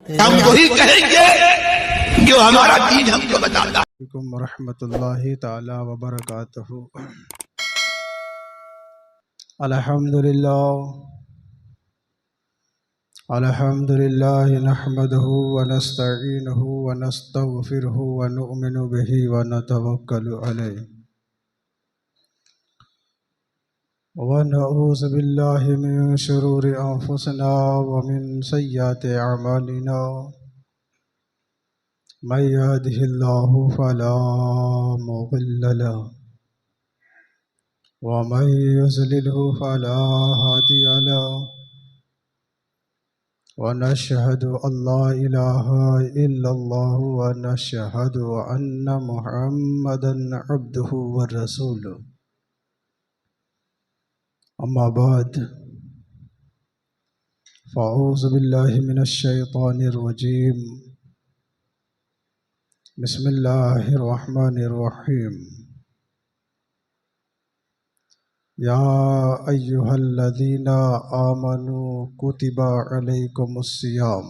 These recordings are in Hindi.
हम वही कहेंगे जो हमारा दीन हमको बताता है। रहमतुल्लाहि ताला व बरकातहू। अल्हम्दुलिल्लाह नहमदुहु व नस्तईनुहु व नस्तगफिरुहु व नुअमिनु बिही व नतवक्कलु अलैहि व नऊज़ु बिल्लाहि मिन शुरूरि अंफुसिना व मिन सय्यिआति अअमालिना। मन यहदिहिल्लाहु फला मुदिल्ल लहु व मन युज़लिलहु फला हादिय लहु व नशहदु अल्ला इलाहा इल्लल्लाहु व नशहदु अन्न मुहम्मदन अब्दुहु व रसूलुहु। अम्मा बाद फ़अऊज़ु बिल्लाहि मिनश शैतानिर रजीम। बिस्मिल्लाहिर रहमानिर रहीम। या अय्युहल्लज़ीना आमनू कुतिबा अलैकुमुस्सियाम।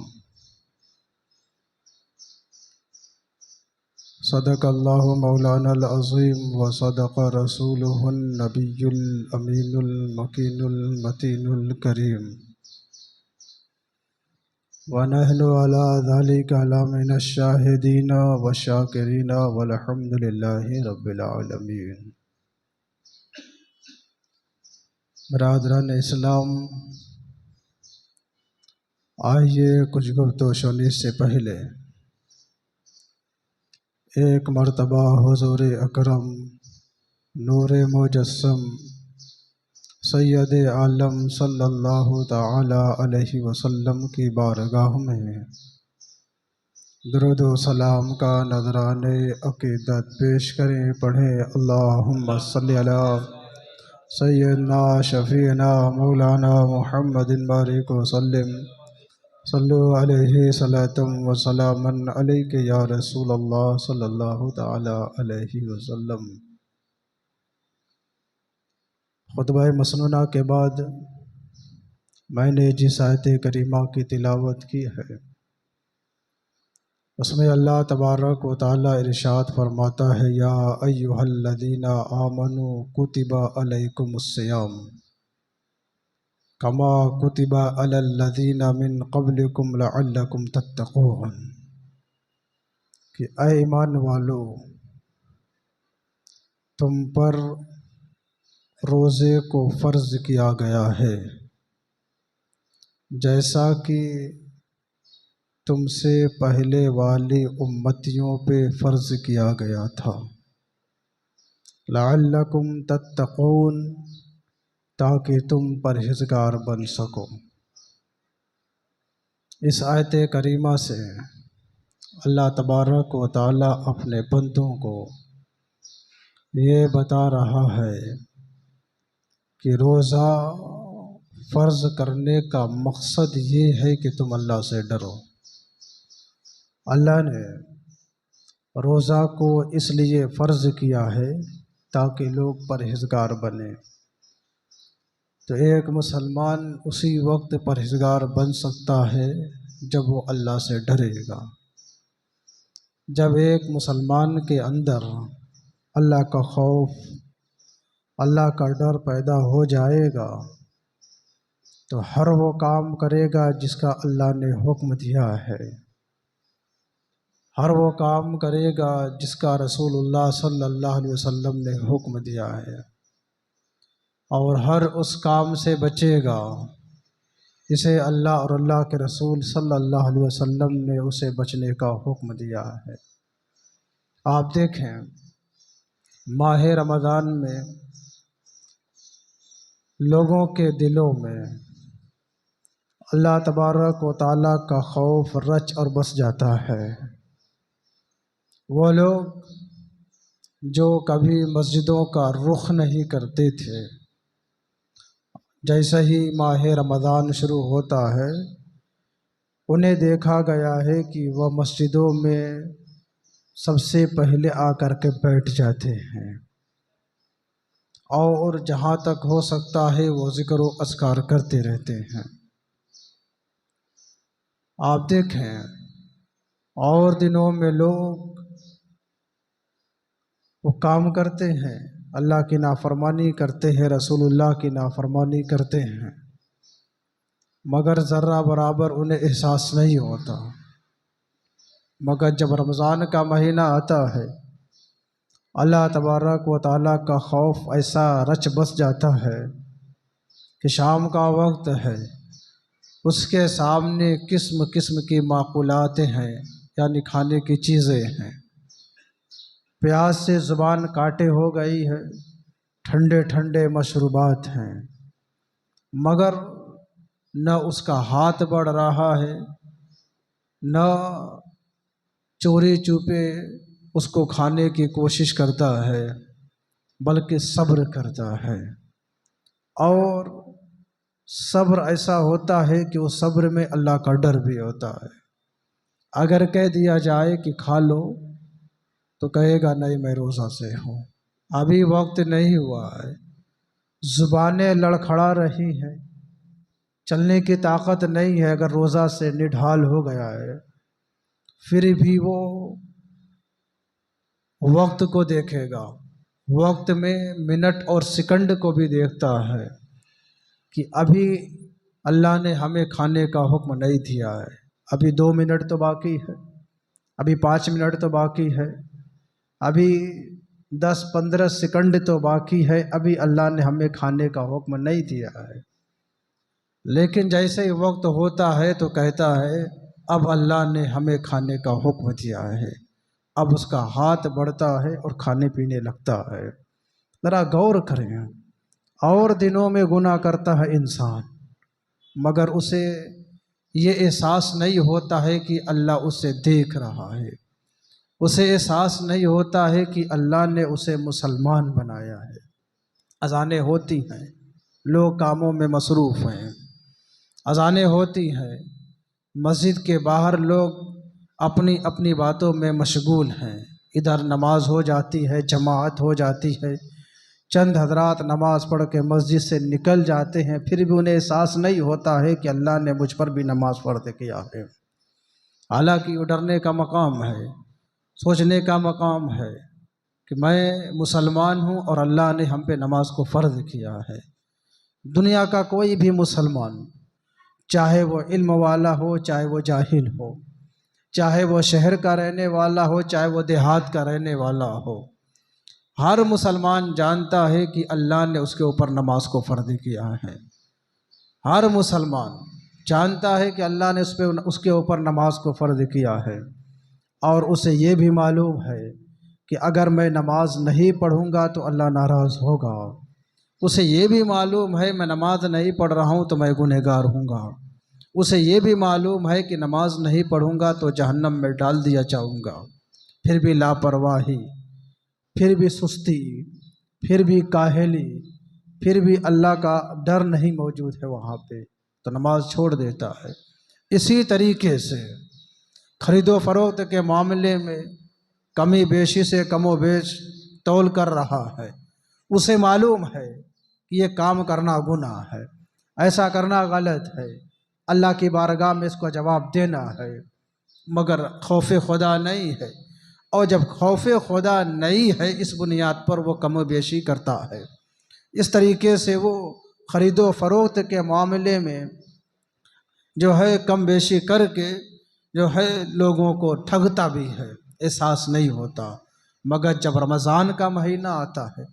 सदक़ल्लाहु मौलानल अज़ीम व सदक़ रसूलुहुन नबियुल अमीनुल मकीनुल मतीनुल करीम व नहनु अला ज़ालिका लमिनश शाहिदीना व शाकिरीना वल्हम्दुलिल्लाहि रब्बिल आलमीन। बरादरान इस्लाम, आइए कुछ गुफ्तगू शुनी से पहले एक मर्तबा हुज़ूर अकरम नूरे मुजस्सम सैयद आलम सल्लल्लाहु ताला अलैहि वसल्लम की बारगाह में दुरूद व सलाम का नजराने अक़ीदत पेश करें। पढ़ें अल्लाहुम्मा सल्लि अला सय्यदना शफ़ीना मौलाना मुहम्मदिन बारिक वसल्लिम सल्लु अलैहि सलातम व सलामन अलैका या रसूल अल्लाह सल्लल्लाहु ताला अलैहि वसल्लम। खुतबा मसनूना के बाद मैंने जिस आयत करीमा की तिलावत की है उसमें अल्लाह तबारक व तआला इरशाद फरमाता है, या अय्युहल्लज़ीना आमनू कुतिबा अलैकुमुस्सियाम कमा कुतिबा अलल्लज़ीना मिन क़ब्लिकुम लअल्लकुम तत्तक़ून। कि ऐ ईमान वालो, तुम पर रोज़े को फ़र्ज़ किया गया है जैसा कि तुमसे पहले वाली उम्मतियों पे फ़र्ज़ किया गया था। लअल्लकुम तत्तक़ून, ताकि तुम परहेज़गार बन सको। इस आयत करीमा से अल्लाह तबारक व तआला अपने बंदों को ये बता रहा है कि रोज़ा फ़र्ज़ करने का मकसद ये है कि तुम अल्लाह से डरो। अल्लाह ने रोज़ा को इसलिए फ़र्ज़ किया है ताकि लोग परहेज़गार बने। तो एक मुसलमान उसी वक्त परहेज़गार बन सकता है जब वो अल्लाह से डरेगा। जब एक मुसलमान के अंदर अल्लाह का खौफ, अल्लाह का डर पैदा हो जाएगा तो हर वो काम करेगा जिसका अल्लाह ने हुक्म दिया है, हर वो काम करेगा जिसका रसूलुल्लाह सल्लल्लाहु अलैहि वसल्लम ने हुक्म दिया है, और हर उस काम से बचेगा जिसे अल्लाह और अल्लाह के रसूल सल्लल्लाहु अलैहि वसल्लम ने उसे बचने का हुक्म दिया है। आप देखें, माह रमज़ान में लोगों के दिलों में अल्लाह तबारक व तआला का खौफ रच और बस जाता है। वो लोग जो कभी मस्जिदों का रुख नहीं करते थे, जैसे ही माह रमज़ान शुरू होता है उन्हें देखा गया है कि वह मस्जिदों में सबसे पहले आकर के बैठ जाते हैं और जहाँ तक हो सकता है वो ज़िक्र व अस्कार करते रहते हैं। आप देखें और दिनों में लोग वो काम करते हैं, अल्लाह की नाफरमानी करते हैं, रसूलुल्लाह की नाफरमानी करते हैं, मगर ज़र्रा बराबर उन्हें एहसास नहीं होता। मगर जब रमज़ान का महीना आता है, अल्लाह तबारक व तआला का खौफ ऐसा रच बस जाता है कि शाम का वक्त है, उसके सामने किस्म किस्म की माक़ूलातें हैं, यानी खाने की चीज़ें हैं। प्यास से ज़ुबान काटे हो गई है, ठंडे ठंडे मशरूबात हैं, मगर न उसका हाथ बढ़ रहा है, न चोरी चुपे उसको खाने की कोशिश करता है, बल्कि सब्र करता है। और सब्र ऐसा होता है कि उस सब्र में अल्लाह का डर भी होता है। अगर कह दिया जाए कि खा लो तो कहेगा नहीं, मैं रोज़ा से हूँ, अभी वक्त नहीं हुआ है। ज़ुबानें लड़खड़ा रही हैं, चलने की ताकत नहीं है, अगर रोज़ा से निढाल हो गया है, फिर भी वो वक्त को देखेगा, वक्त में मिनट और सेकंड को भी देखता है कि अभी अल्लाह ने हमें खाने का हुक्म नहीं दिया है, अभी 2 मिनट तो बाकी है, अभी 5 मिनट तो बाकी है, अभी 10-15 सेकंड तो बाकी है, अभी अल्लाह ने हमें खाने का हुक्म नहीं दिया है। लेकिन जैसे ही वक्त होता है तो कहता है अब अल्लाह ने हमें खाने का हुक्म दिया है, अब उसका हाथ बढ़ता है और खाने पीने लगता है। ज़रा गौर करें, और दिनों में गुनाह करता है इंसान, मगर उसे ये एहसास नहीं होता है कि अल्लाह उसे देख रहा है, उसे एहसास नहीं होता है कि अल्लाह ने उसे मुसलमान बनाया है। अज़ानें होती हैं, लोग कामों में मसरूफ़ हैं, अज़ानें होती हैं, मस्जिद के बाहर लोग अपनी अपनी बातों में मशगूल हैं, इधर नमाज हो जाती है, जमात हो जाती है, चंद हजरात नमाज पढ़ के मस्जिद से निकल जाते हैं, फिर भी उन्हें एहसास नहीं होता है कि अल्लाह ने मुझ पर भी नमाज पढ़ किया है। हालांकि वो डरने का मकाम है, सोचने का मकाम है कि मैं मुसलमान हूँ और अल्लाह ने हम पे नमाज को फ़र्ज किया है। दुनिया का कोई भी मुसलमान, चाहे वो इल्म वाला हो, चाहे वो जाहिल हो, चाहे वो शहर का रहने वाला हो, चाहे वो देहात का रहने वाला हो, हर मुसलमान जानता है कि अल्लाह ने उसके ऊपर नमाज को फ़र्ज किया है। हर मुसलमान जानता है कि अल्लाह ने उसके ऊपर नमाज को फ़र्ज किया है, और उसे ये भी मालूम है कि अगर मैं नमाज नहीं पढ़ूँगा तो अल्लाह नाराज़ होगा। उसे ये भी मालूम है मैं नमाज नहीं पढ़ रहा हूँ तो मैं गुनहगार हूँगा। उसे ये भी मालूम है कि नमाज नहीं पढ़ूँगा तो जहन्नम में डाल दिया जाऊँगा। फिर भी लापरवाही, फिर भी सुस्ती, फिर भी काहली, फिर भी अल्लाह का डर नहीं मौजूद है वहाँ पे, तो नमाज छोड़ देता है। इसी तरीके से ख़रीदो फरोख्त के मामले में कमी बेशी से कमो बेश तौल कर रहा है। उसे मालूम है कि ये काम करना गुनाह है, ऐसा करना गलत है, अल्लाह की बारगाह में इसको जवाब देना है, मगर खौफ खुदा नहीं है। और जब खौफ खुदा नहीं है, इस बुनियाद पर वो कम बेशी करता है। इस तरीके से वो ख़रीदो फरोख्त के मामले में जो है कम बेशी करके जो है लोगों को ठगता भी है, एहसास नहीं होता। मगर जब रमज़ान का महीना आता है,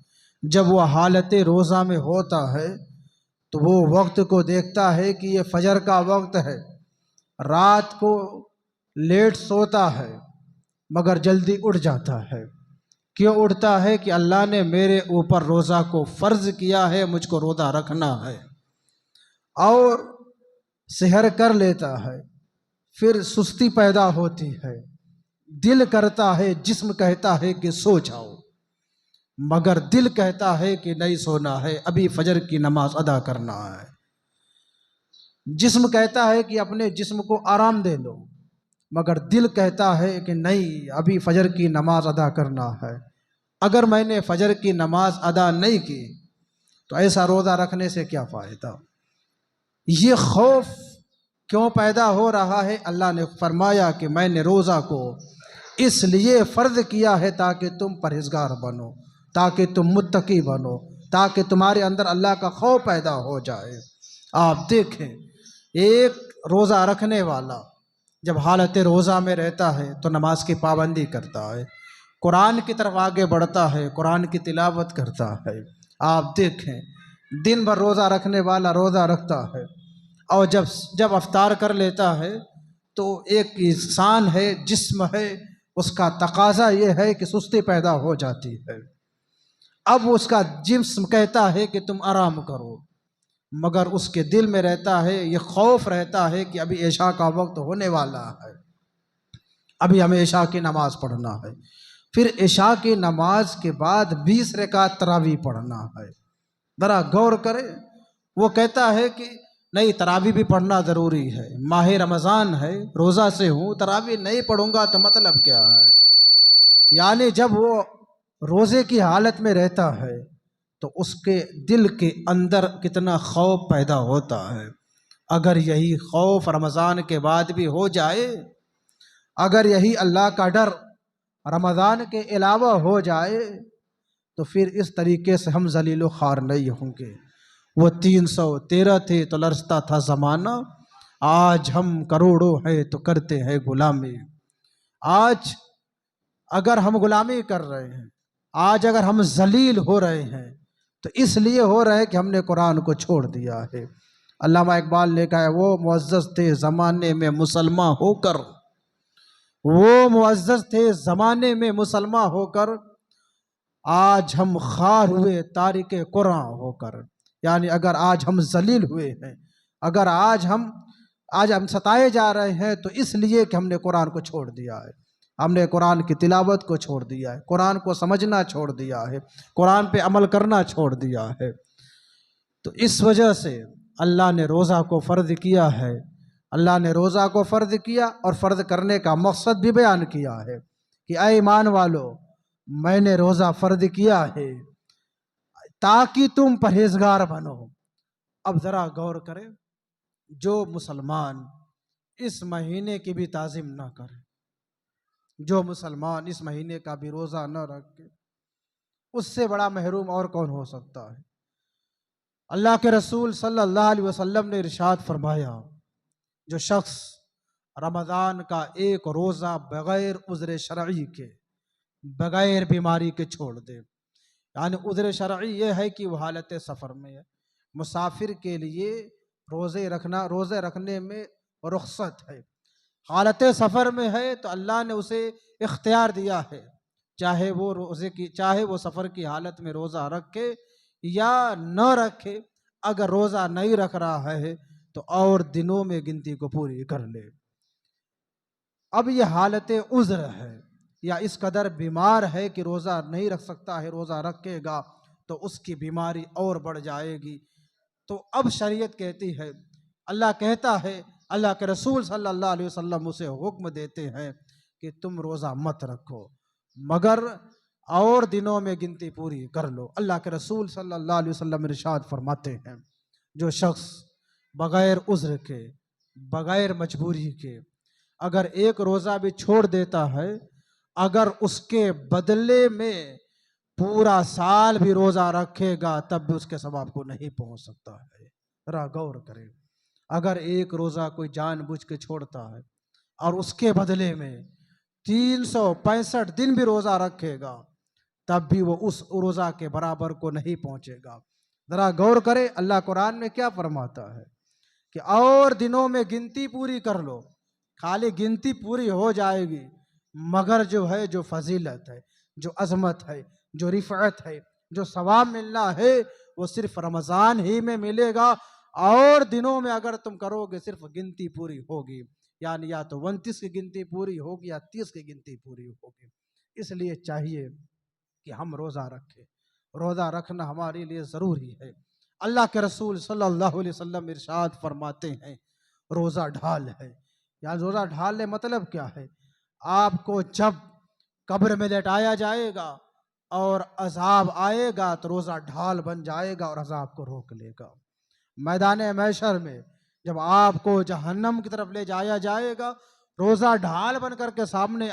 जब वो हालत रोज़ा में होता है, तो वो वक्त को देखता है कि ये फजर का वक्त है, रात को लेट सोता है मगर जल्दी उठ जाता है। क्यों उठता है? कि अल्लाह ने मेरे ऊपर रोज़ा को फ़र्ज़ किया है, मुझको रोज़ा रखना है। और सहर कर लेता है, फिर सुस्ती पैदा होती है, दिल करता है, जिस्म कहता है कि सो जाओ, मगर दिल कहता है कि नहीं सोना है, अभी फजर की नमाज अदा करना है। जिस्म कहता है कि अपने जिस्म को आराम दे लो, मगर दिल कहता है कि नहीं, अभी फजर की नमाज अदा करना है। अगर मैंने फजर की नमाज अदा नहीं की तो ऐसा रोज़ा रखने से क्या फ़ायदा। ये खौफ क्यों पैदा हो रहा है? अल्लाह ने फरमाया कि मैंने रोज़ा को इसलिए फ़र्ज किया है ताकि तुम परहेज़गार बनो, ताकि तुम मुत्तकी बनो, ताकि तुम्हारे अंदर अल्लाह का खौफ पैदा हो जाए। आप देखें, एक रोज़ा रखने वाला जब हालत रोज़ा में रहता है तो नमाज की पाबंदी करता है, कुरान की तरफ आगे बढ़ता है, कुरान की तिलावत करता है। आप देखें, दिन भर रोज़ा रखने वाला रोज़ा रखता है और जब अफ्तार कर लेता है तो एक इंसान है, जिस्म है, उसका तकाजा ये है कि सुस्ती पैदा हो जाती है। अब उसका जिस्म कहता है कि तुम आराम करो, मगर उसके दिल में रहता है, ये खौफ रहता है कि अभी इशा का वक्त होने वाला है, अभी हमें इशा की नमाज़ पढ़ना है। फिर इशा की नमाज के बाद 20 रकात तरावी पढ़ना है। ज़रा गौर करें, वो कहता है कि नहीं, तरावी भी पढ़ना ज़रूरी है, माह रमज़ान है, रोज़ा से हूँ, तरावी नहीं पढ़ूंगा तो मतलब क्या है? यानी जब वो रोज़े की हालत में रहता है तो उसके दिल के अंदर कितना खौफ पैदा होता है। अगर यही खौफ रमज़ान के बाद भी हो जाए, अगर यही अल्लाह का डर रमज़ान के अलावा हो जाए, तो फिर इस तरीके से हम जलील ख़ार नहीं होंगे। वो 313 थे तो लरसता था ज़माना, आज हम करोड़ों हैं तो करते हैं गुलामी। आज अगर हम गुलामी कर रहे हैं, आज अगर हम जलील हो रहे हैं, तो इसलिए हो रहे हैं कि हमने कुरान को छोड़ दिया है। अल्लामा इकबाल ने कहा है, वो मुअज़्ज़ज़ थे ज़माने में मुसलमान होकर, वो मुअज़्ज़ज़ थे ज़माने में मुसलमान होकर, आज हम खार हुए तारिक कुरान होकर। यानी अगर आज हम जलील हुए हैं, अगर आज हम सताए जा रहे हैं, तो इसलिए कि हमने कुरान को छोड़ दिया है, हमने कुरान की तिलावत को छोड़ दिया है, कुरान को समझना छोड़ दिया है, कुरान पे अमल करना छोड़ दिया है। तो इस वजह से अल्लाह ने रोज़ा को फ़र्ज किया है। अल्लाह ने रोज़ा को फ़र्ज किया और फ़र्ज करने का मकसद भी बयान किया है कि ऐ ईमान वालो, मैंने रोज़ा फ़र्ज किया है ताकि तुम परहेज़गार बनो। अब ज़रा गौर करें, जो मुसलमान इस महीने की भी ताज़ीम ना करे, जो मुसलमान इस महीने का भी रोज़ा न रखे, उससे बड़ा महरूम और कौन हो सकता है? अल्लाह के रसूल सल्लल्लाहु अलैहि वसल्लम ने इरशाद फरमाया, जो शख्स रमज़ान का एक रोज़ा बग़ैर उज़्र शरई के, बग़ैर बीमारी के छोड़ दे, यानी उज़्र शरई ये है कि वो हालत सफ़र में है, मुसाफिर के लिए रोज़े रखने में रुख्सत है, हालत सफ़र में है तो अल्लाह ने उसे इख्तियार दिया है, चाहे वो सफ़र की हालत में रोज़ा रखे या न रखे। अगर रोज़ा नहीं रख रहा है तो और दिनों में गिनती को पूरी कर ले। अब ये हालत उज़्र है या इस कदर बीमार है कि रोज़ा नहीं रख सकता है, रोज़ा रखेगा तो उसकी बीमारी और बढ़ जाएगी। तो अब शरीयत कहती है, अल्लाह कहता है, अल्लाह के रसूल सल्लल्लाहु अलैहि वसल्लम उसे हुक्म देते हैं कि तुम रोज़ा मत रखो, मगर और दिनों में गिनती पूरी कर लो। अल्लाह के रसूल सल्लल्लाहु अलैहि वसल्लम इरशाद फरमाते हैं, जो शख्स बग़ैर उज़्र के, बग़ैर मजबूरी के अगर एक रोज़ा भी छोड़ देता है, अगर उसके बदले में पूरा साल भी रोज़ा रखेगा तब भी उसके सवाब को नहीं पहुंच सकता है। जरा गौर करें, अगर एक रोज़ा कोई जानबूझ के छोड़ता है और उसके बदले में 365 दिन भी रोज़ा रखेगा, तब भी वो उस रोज़ा के बराबर को नहीं पहुंचेगा। जरा गौर करें, अल्लाह कुरान में क्या फरमाता है कि और दिनों में गिनती पूरी कर लो। खाली गिनती पूरी हो जाएगी, मगर जो है, जो फजीलत है, जो अजमत है, जो रिफ़अत है, जो सवाब मिलना है, वो सिर्फ रमज़ान ही में मिलेगा। और दिनों में अगर तुम करोगे सिर्फ गिनती पूरी होगी, यानी या तो 29 की गिनती पूरी होगी या 30 की गिनती पूरी होगी। इसलिए चाहिए कि हम रोज़ा रखें, रोज़ा रखना हमारे लिए ज़रूरी है। अल्लाह के रसूल सल्लल्लाहु अलैहि वसल्लम इरशाद फरमाते हैं, रोज़ा ढाल है। या रोज़ा ढालने मतलब क्या है? आपको जब कब्र में लेटाया जाएगा और अज़ाब आएगा तो रोज़ा ढाल बन जाएगा और अज़ाब को रोक लेगा। मैदान महशर में जब आपको जहन्नम की तरफ ले जाया जाएगा, रोजा ढाल बन करके सामने